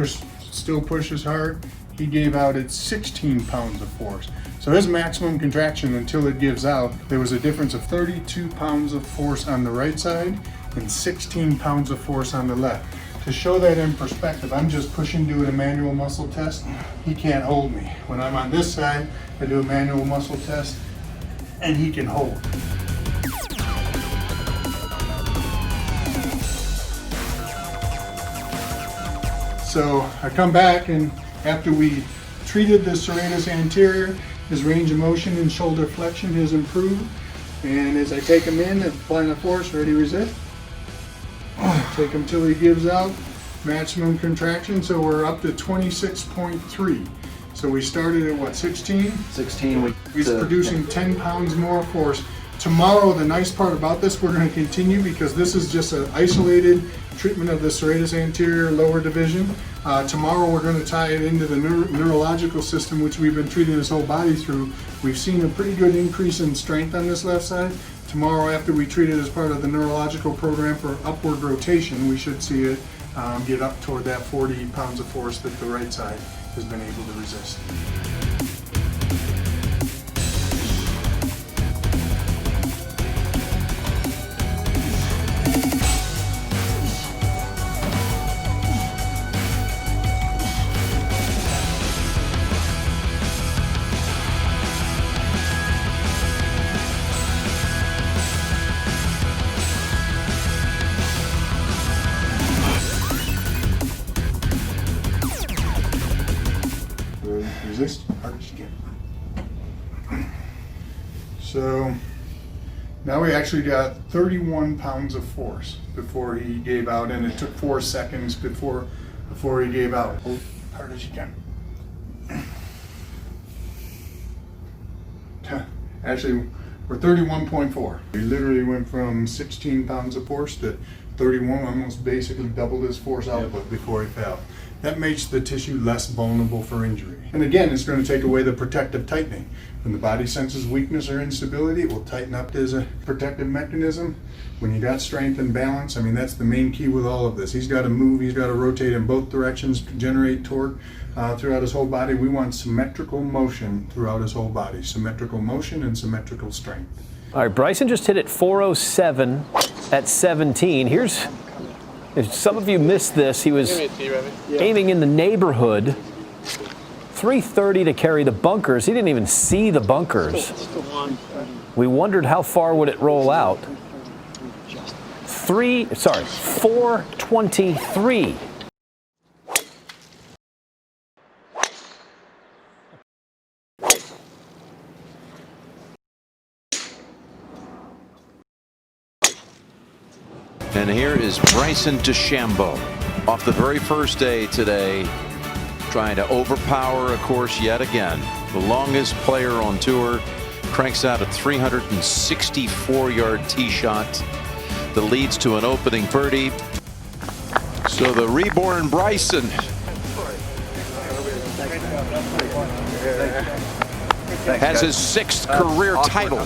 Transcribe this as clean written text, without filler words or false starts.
still pushes hard. He gave out at 16 pounds of force. So his maximum contraction until it gives out, there was a difference of 32 pounds of force on the right side and 16 pounds of force on the left. To show that in perspective, I'm just pushing doing a manual muscle test. He can't hold me. When I'm on this side, I do a manual muscle test and he can hold. So I come back, and after we treated the serratus anterior, his range of motion and shoulder flexion has improved. And as I take him in, applying the force, ready, resist. Take him till he gives out, maximum contraction, so we're up to 26.3. So we started at what, 16? 16. He's producing 10 pounds more force. Tomorrow, the nice part about this, we're going to continue because this is just an isolated treatment of the serratus anterior lower division. Tomorrow we're going to tie it into the neurological system, which we've been treating his whole body through. We've seen a pretty good increase in strength on this left side. Tomorrow, after we treat it as part of the neurological program for upward rotation, we should see it get up toward that 40 pounds of force that the right side has been able to resist. Resist hard as you can. So now we actually got 31 pounds of force before he gave out, and it took 4 seconds before he gave out. Hold hard as you can. Actually, we're 31.4. We literally went from 16 pounds of force to 31, almost basically doubled his force output before he fell. That makes the tissue less vulnerable for injury. And again, it's going to take away the protective tightening. When the body senses weakness or instability, it will tighten up as a protective mechanism. When you got strength and balance, I mean, that's the main key with all of this. He's got to move, he's got to rotate in both directions, generate torque throughout his whole body. We want symmetrical motion throughout his whole body. Symmetrical motion and symmetrical strength. All right, Bryson just hit it 407 at 17. Here's, if some of you missed this, he was aiming in the neighborhood. 330 to carry the bunkers. He didn't even see the bunkers. We wondered how far would it roll out. 423. And here is Bryson Dechambeau off the very first day today, trying to overpower a course yet again. The longest player on tour cranks out a 364-yard tee shot that leads to an opening birdie. So the reborn Bryson has his 6th career title.